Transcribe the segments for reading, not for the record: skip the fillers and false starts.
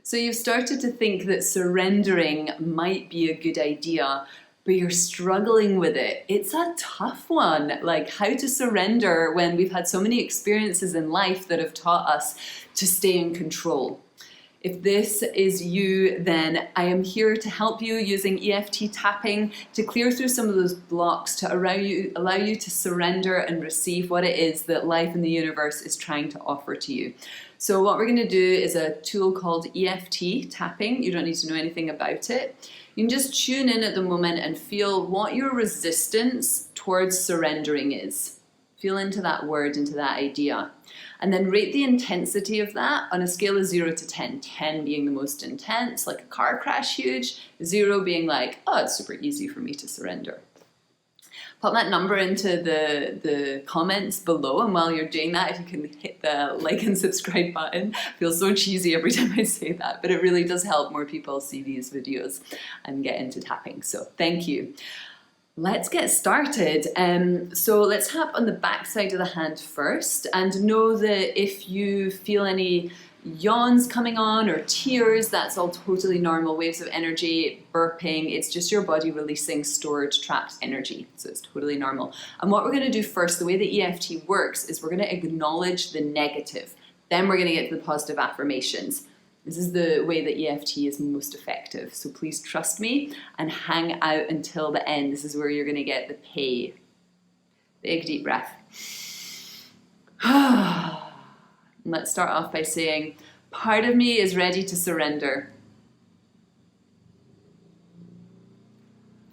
So you've started to think that surrendering might be a good idea, but you're struggling with it. It's a tough one, like how to surrender when we've had so many experiences in life that have taught us to stay in control. If this is you, then I am here to help you using EFT tapping to clear through some of those blocks, to allow you to surrender and receive what it is that life and the universe is trying to offer to you. So what we're going to do is a tool called EFT Tapping. You don't need to know anything about it. You can just tune in at the moment and feel what your resistance towards surrendering is. Feel into that word, into that idea. And then rate the intensity of that on a scale of 0 to 10. 10 being the most intense, like a car crash huge. 0 being like, oh, it's super easy for me to surrender. Pop that number into the comments below, and while you're doing that, if you can hit the like and subscribe button. It feels so cheesy every time I say that, but it really does help more people see these videos and get into tapping. So thank you. Let's get started. So let's tap on the back side of the hand first, and know that if you feel any yawns coming on or tears, that's all totally normal waves of energy, burping. It's just your body releasing stored, trapped energy. So it's totally normal. And what we're going to do first, the way the EFT works, is we're going to acknowledge the negative. Then we're going to get to the positive affirmations. This is the way that EFT is most effective. So please trust me and hang out until the end. This is where you're going to get the pay. Big deep breath. Let's start off by saying, part of me is ready to surrender.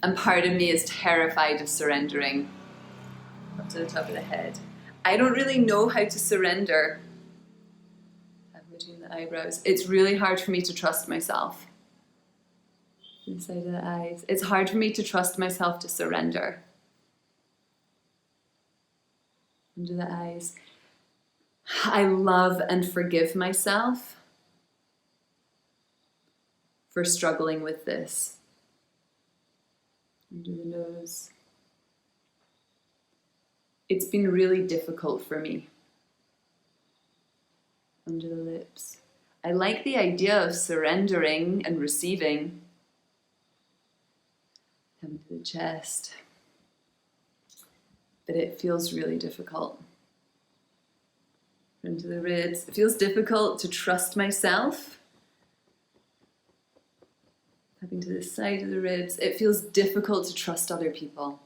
And part of me is terrified of surrendering. Up to the top of the head. I don't really know how to surrender. Between the eyebrows. It's really hard for me to trust myself. Inside of the eyes. It's hard for me to trust myself to surrender. Under the eyes. I love and forgive myself for struggling with this. Under the nose. It's been really difficult for me. Under the lips. I like the idea of surrendering and receiving. Come to the chest. But it feels really difficult. Into the ribs. It feels difficult to trust myself. Tapping to the side of the ribs. It feels difficult to trust other people.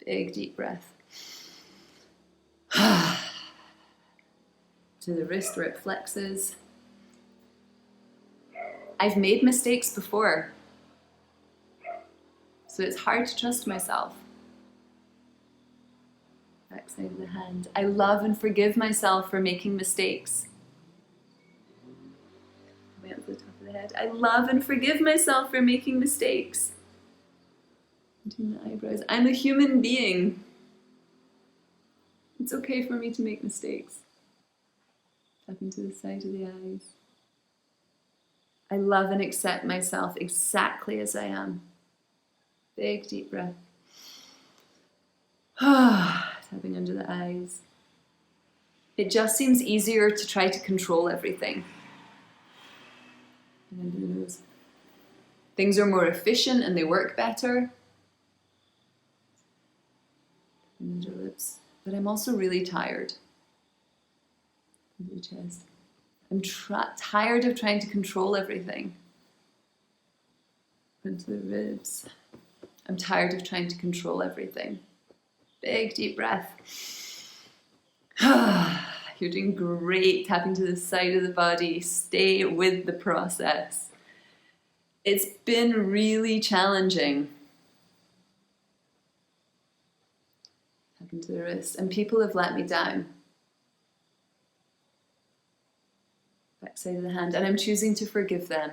Big deep breath. To the wrist where it flexes. I've made mistakes before, so it's hard to trust myself. Back side of the hand. I love and forgive myself for making mistakes. Way up to the top of the head. I love and forgive myself for making mistakes. Between the eyebrows. I'm a human being. It's okay for me to make mistakes. Tapping to the side of the eyes. I love and accept myself exactly as I am. Big deep breath. Tapping under the eyes. It just seems easier to try to control everything. And under the nose. Things are more efficient and they work better. And under the lips. But I'm also really tired. Into the chest. I'm tired of trying to control everything. Into the ribs. I'm tired of trying to control everything. Big deep breath. You're doing great. Tapping to the side of the body. Stay with the process. It's been really challenging. Tapping to the wrist. And people have let me down. Back side of the hand, and I'm choosing to forgive them.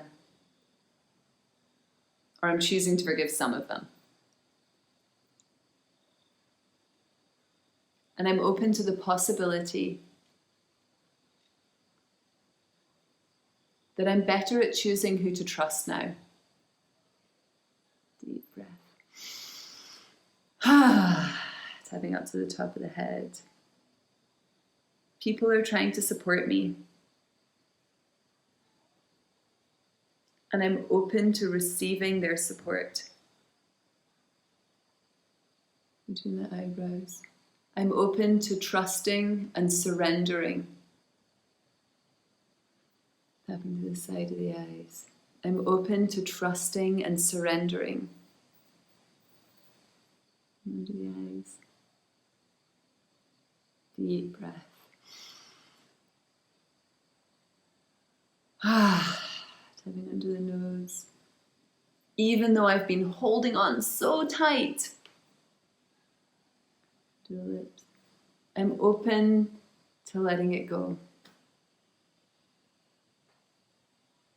Or I'm choosing to forgive some of them. And I'm open to the possibility that I'm better at choosing who to trust now. Deep breath. Tapping up to the top of the head. People are trying to support me. And I'm open to receiving their support. Between the eyebrows. I'm open to trusting and surrendering. Tapping to the side of the eyes. I'm open to trusting and surrendering. Under the eyes. Deep breath. Tapping under the nose. Even though I've been holding on so tight to the lips, I'm open to letting it go.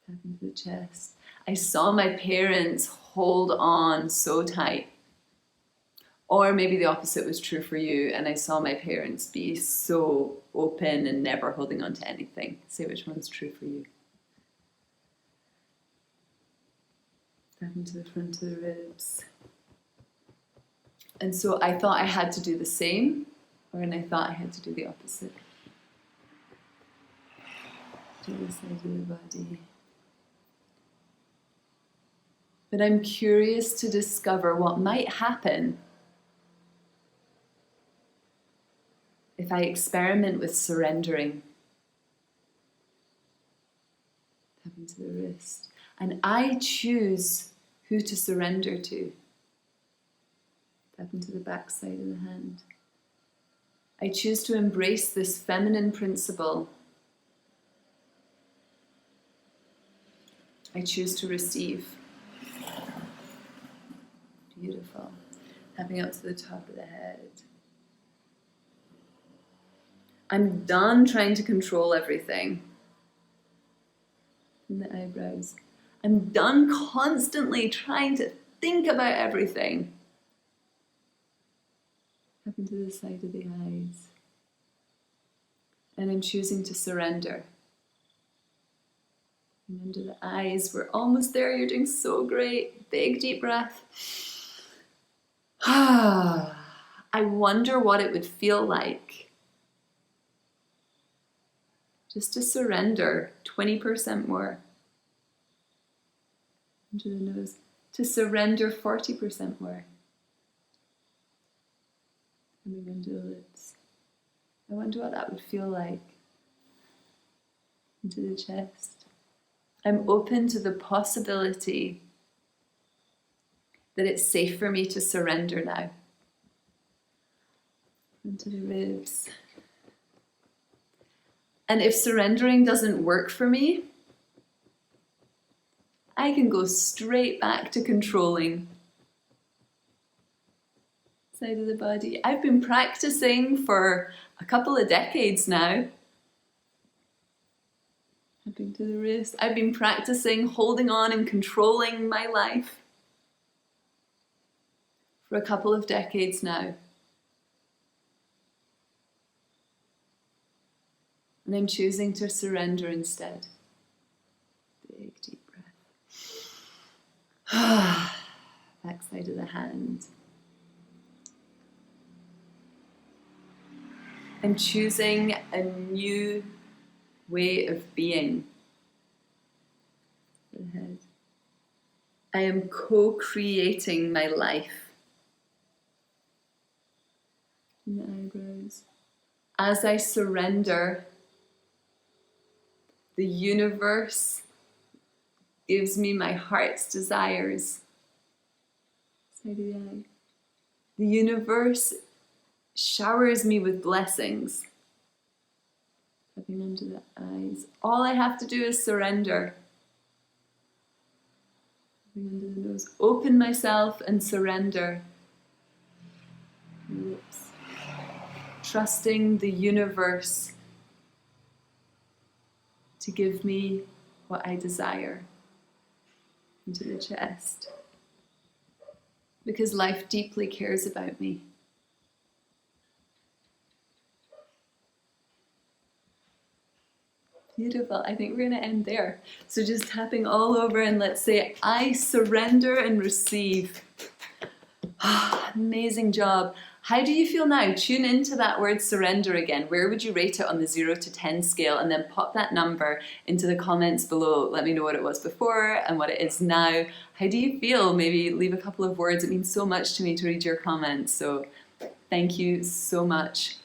Tapping to the chest. I saw my parents hold on so tight. Or maybe the opposite was true for you, and I saw my parents be so open and never holding on to anything. Say which one's true for you. Tapping to the front of the ribs. And so I thought I had to do the same, and I thought I had to do the opposite. To the side of the body. But I'm curious to discover what might happen if I experiment with surrendering. Tapping to the wrist. And I choose who to surrender to. Tapping to the back side of the hand. I choose to embrace this feminine principle. I choose to receive. Beautiful. Tapping up to the top of the head. I'm done trying to control everything. In the eyebrows. I'm done constantly trying to think about everything. Tapping to the side of the eyes. And I'm choosing to surrender. And under the eyes, we're almost there. You're doing so great. Big deep breath. I wonder what it would feel like just to surrender 20% more. Into the nose. To surrender 40% more. Coming under the lips. I wonder what that would feel like. Into the chest. I'm open to the possibility that it's safe for me to surrender now. Into the ribs. And if surrendering doesn't work for me, I can go straight back to controlling. Side of the body. I've been practicing for a couple of decades now. Tapping to the wrist. I've been practicing holding on and controlling my life for a couple of decades now. And I'm choosing to surrender instead. Big deep breath. Back side of the hand. I'm choosing a new way of being. The head. I am co-creating my life. In the eyebrows. As I surrender, the universe gives me my heart's desires. Side of the eye. The universe showers me with blessings. Tapping under the eyes. All I have to do is surrender. Tapping under the nose. Open myself and surrender. Lips. Trusting the universe to give me what I desire. Into the chest. Because life deeply cares about me. Beautiful. I think we're going to end there. So just tapping all over and let's say, I surrender and receive. Amazing job. How do you feel now? Tune into that word surrender again. Where would you rate it on the 0 to 10 scale? And then pop that number into the comments below. Let me know what it was before and what it is now. How do you feel? Maybe leave a couple of words. It means so much to me to read your comments. So thank you so much